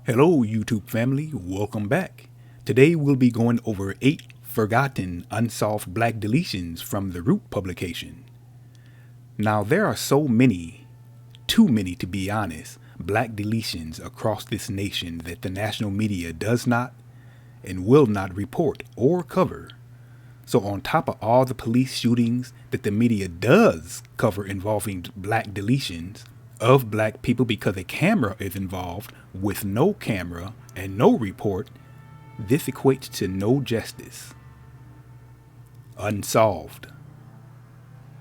Hello, YouTube family. Welcome back. Today we'll be going over 8 forgotten unsolved black deletions from the Root publication. Now, there are so many, too many to be honest, black deletions across this nation that the national media does not and will not report or cover. So, on top of all the police shootings that the media does cover involving black deletions of black people because a camera is involved, with no camera and no report, this equates to no justice. Unsolved,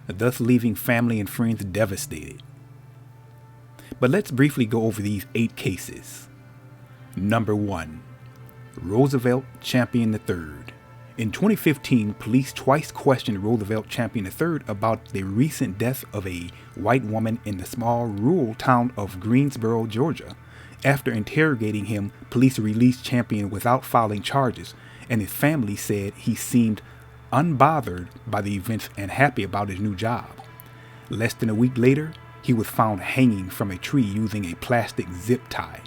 thus leaving family and friends devastated. But let's briefly go over these 8 cases. Number 1. Roosevelt Champion III. In 2015, police twice questioned Roosevelt Champion III about the recent death of a white woman in the small rural town of Greensboro, Georgia. After interrogating him, police released Champion without filing charges, and his family said he seemed unbothered by the events and happy about his new job. Less than a week later, he was found hanging from a tree using a plastic zip tie.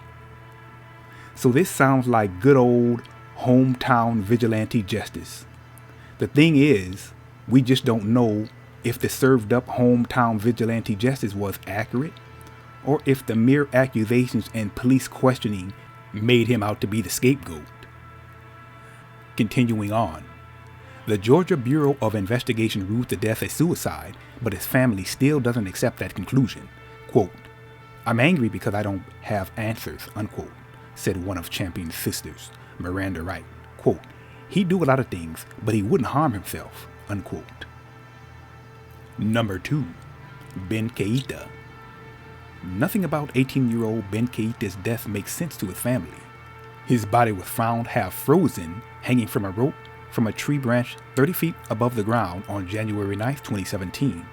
So this sounds like good old hometown vigilante justice. The thing is, we just don't know if the served up hometown vigilante justice was accurate, or if the mere accusations and police questioning made him out to be the scapegoat. Continuing on, the Georgia Bureau of Investigation ruled the death a suicide, but his family still doesn't accept that conclusion. Quote, "I'm angry because I don't have answers," unquote, said one of Champion's sisters, Miranda Wright. Quote, "He'd do a lot of things, but he wouldn't harm himself," unquote. Number 2. Ben Keita. Nothing about 18-year-old Ben Keita's death makes sense to his family. His body was found half frozen, hanging from a rope from a tree branch 30 feet above the ground on January 9, 2017.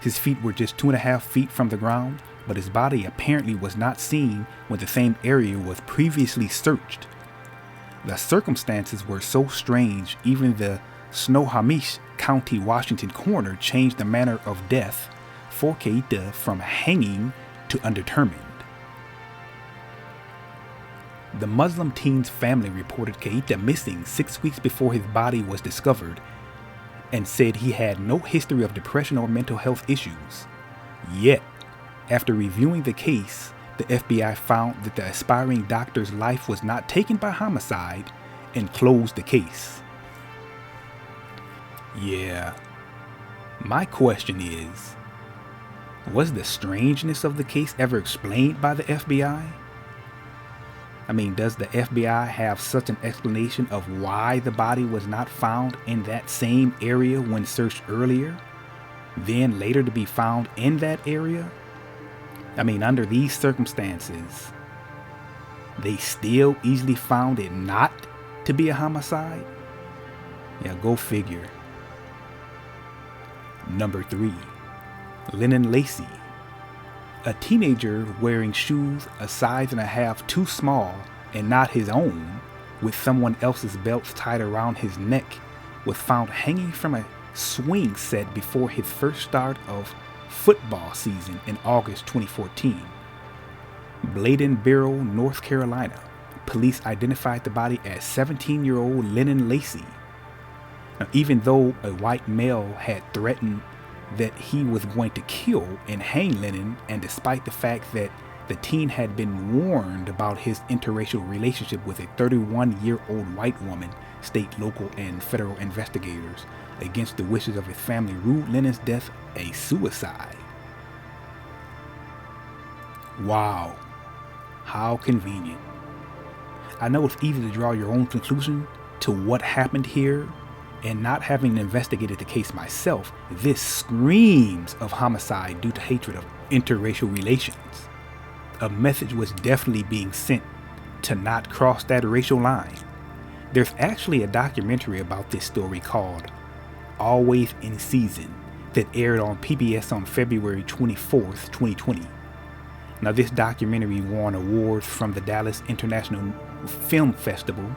His feet were just 2.5 feet from the ground, but his body apparently was not seen when the same area was previously searched. The circumstances were so strange, even the Snohomish County, Washington coroner changed the manner of death for Keita from hanging to undetermined. The Muslim teen's family reported Keita missing 6 weeks before his body was discovered and said he had no history of depression or mental health issues. Yet, after reviewing the case, the FBI found that the aspiring doctor's life was not taken by homicide and closed the case. Yeah, my question is, was the strangeness of the case ever explained by the FBI? I mean, does the FBI have such an explanation of why the body was not found in that same area when searched earlier, then later to be found in that area? I mean, under these circumstances, they still easily found it not to be a homicide? Yeah, go figure. Number 3. Lennon Lacy. A teenager wearing shoes a size and a half too small and not his own, with someone else's belts tied around his neck, was found hanging from a swing set before his first start of football season in August 2014. Bladenboro, North Carolina. Police identified the body as 17-year-old Lennon Lacy. Now, even though a white male had threatened that he was going to kill and hang Lennon, and despite the fact that the teen had been warned about his interracial relationship with a 31-year-old white woman, state, local, and federal investigators, against the wishes of his family, ruled Lennon's death a suicide. Wow, how convenient. I know it's easy to draw your own conclusion to what happened here, and not having investigated the case myself, this screams of homicide due to hatred of interracial relations. A message was definitely being sent to not cross that racial line. There's actually a documentary about this story called Always in Season that aired on PBS on February 24th, 2020. Now, this documentary won awards from the Dallas International Film Festival,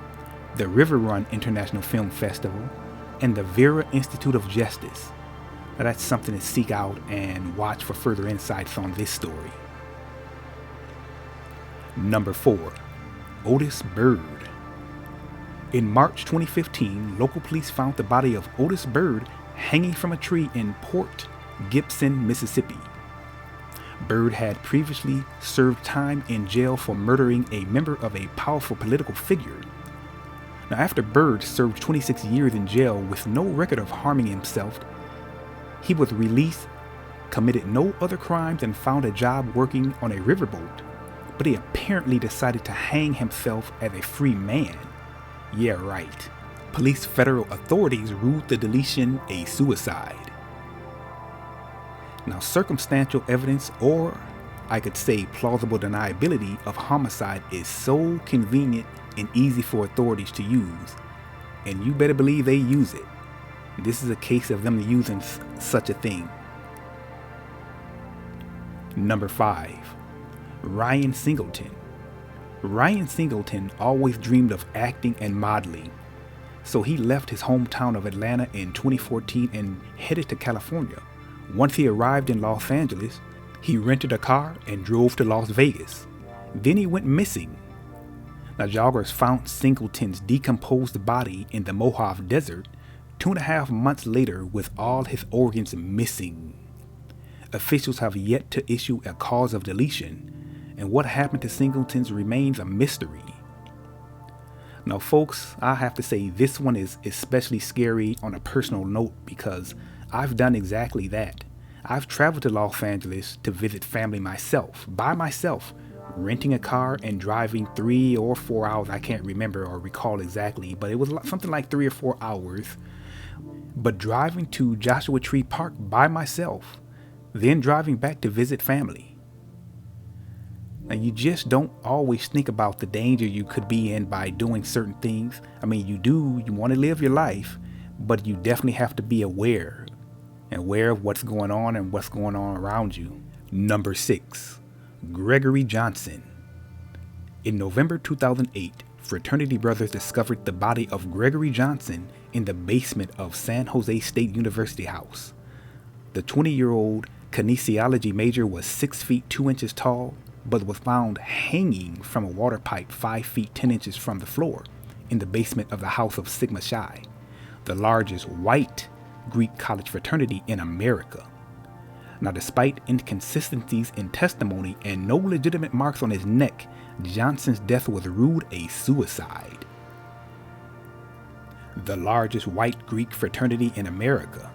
the River Run International Film Festival, and the Vera Institute of Justice. Now, that's something to seek out and watch for further insights on this story. Number 4. Otis Bird. In March 2015, local police found the body of Otis Bird hanging from a tree in Port Gibson, Mississippi. Bird had previously served time in jail for murdering a member of a powerful political figure. Now, after Bird served 26 years in jail with no record of harming himself, he was released, committed no other crimes, and found a job working on a riverboat. But he apparently decided to hang himself as a free man. Yeah, right. Police federal authorities ruled the deletion a suicide. Now, circumstantial evidence, or I could say plausible deniability of homicide, is so convenient and easy for authorities to use, and you better believe they use it. This is a case of them using such a thing. Number 5. Ryan Singleton. Ryan Singleton always dreamed of acting and modeling, so he left his hometown of Atlanta in 2014 and headed to California. Once he arrived in Los Angeles, he rented a car and drove to Las Vegas. Then he went missing. Now, joggers found Singleton's decomposed body in the Mojave Desert 2.5 months later with all his organs missing. Officials have yet to issue a cause of deletion, and what happened to Singleton's remains a mystery. Now, folks, I have to say this one is especially scary on a personal note because I've done exactly that. I've traveled to Los Angeles to visit family myself, by myself, renting a car and driving 3 or 4 hours. I can't remember or recall exactly, but it was something like 3 or 4 hours. But driving to Joshua Tree Park by myself, then driving back to visit family. Now, you just don't always think about the danger you could be in by doing certain things. I mean, you want to live your life, but you definitely have to be aware of what's going on and what's going on around you. Number 6. Gregory Johnson. In November 2008, fraternity brothers discovered the body of Gregory Johnson in the basement of San Jose State University house. The 20-year-old kinesiology major was 6 feet 2 inches tall, but was found hanging from a water pipe 5 feet 10 inches from the floor in the basement of the House of Sigma Chi, the largest white Greek college fraternity in America. Now, despite inconsistencies in testimony and no legitimate marks on his neck, Johnson's death was ruled a suicide. The largest white Greek fraternity in America.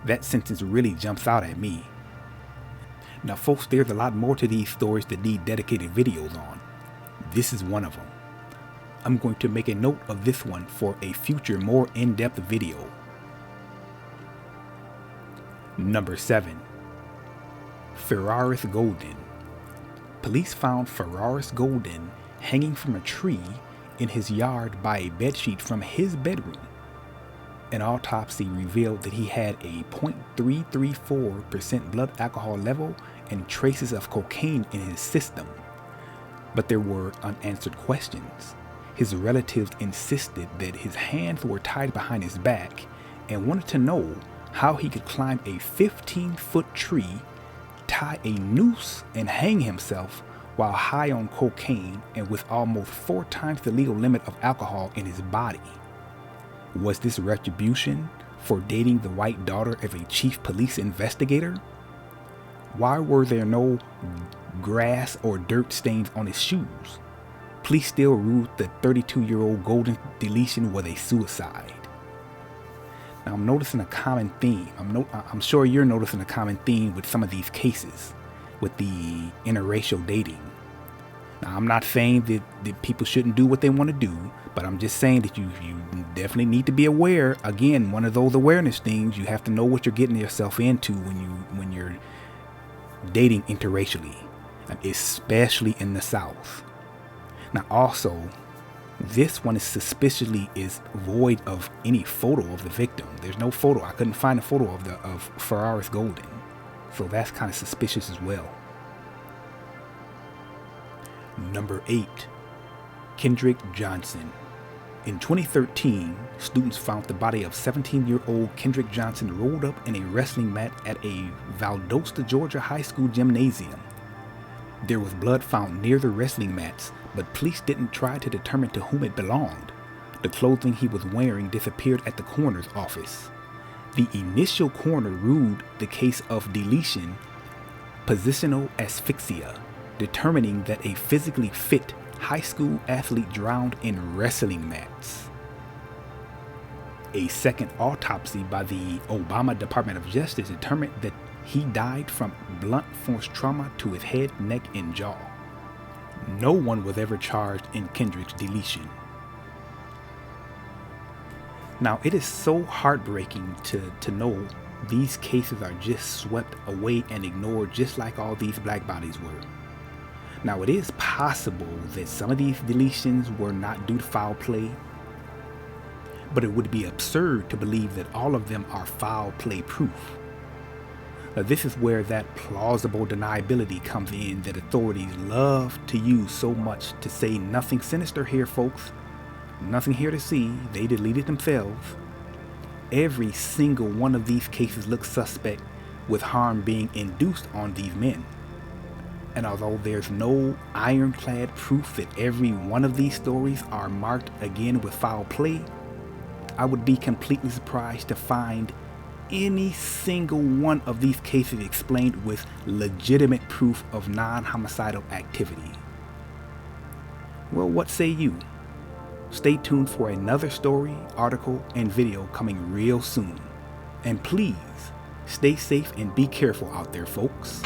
That sentence really jumps out at me. Now, folks, there's a lot more to these stories that need dedicated videos on. This is one of them. I'm going to make a note of this one for a future, more in-depth video. Number 7. Ferraris Golden. Police found Ferraris Golden hanging from a tree in his yard by a bedsheet from his bedroom. An autopsy revealed that he had a 0.334% blood alcohol level and traces of cocaine in his system. But there were unanswered questions. His relatives insisted that his hands were tied behind his back and wanted to know how he could climb a 15-foot tree, tie a noose, and hang himself while high on cocaine and with almost 4 times the legal limit of alcohol in his body. Was this retribution for dating the white daughter of a chief police investigator? Why were there no grass or dirt stains on his shoes? Police still ruled the 32-year-old Golden deletion was a suicide. Now, I'm noticing a common theme. I'm sure you're noticing a common theme with some of these cases with the interracial dating. Now, I'm not saying that people shouldn't do what they want to do, but I'm just saying that you definitely need to be aware. Again, one of those awareness things, you have to know what you're getting yourself into when you're dating interracially, especially in the South. Now, also, this one is suspiciously void of any photo of the victim. There's no photo. I couldn't find a photo of Ferraris Golden, so that's kind of suspicious as well. Number 8. Kendrick Johnson. In 2013, students found the body of 17-year-old Kendrick Johnson rolled up in a wrestling mat at a Valdosta, Georgia high school gymnasium. There was blood found near the wrestling mats, but police didn't try to determine to whom it belonged. The clothing he was wearing disappeared at the coroner's office. The initial coroner ruled the case of deletion positional asphyxia, determining that a physically fit high school athlete drowned in wrestling mats. A second autopsy by the Obama Department of Justice determined that he died from blunt force trauma to his head, neck, and jaw. No one was ever charged in Kendrick's deletion. Now, it is so heartbreaking to know these cases are just swept away and ignored, just like all these black bodies were. Now, it is possible that some of these deletions were not due to foul play, but it would be absurd to believe that all of them are foul play proof. Now, this is where that plausible deniability comes in that authorities love to use so much to say nothing sinister here, folks. Nothing here to see. They deleted themselves. Every single one of these cases looks suspect, with harm being induced on these men. And although there's no ironclad proof that every one of these stories are marked again with foul play, I would be completely surprised to find any single one of these cases explained with legitimate proof of non-homicidal activity. Well, what say you? Stay tuned for another story, article, and video coming real soon. And please, stay safe and be careful out there, folks.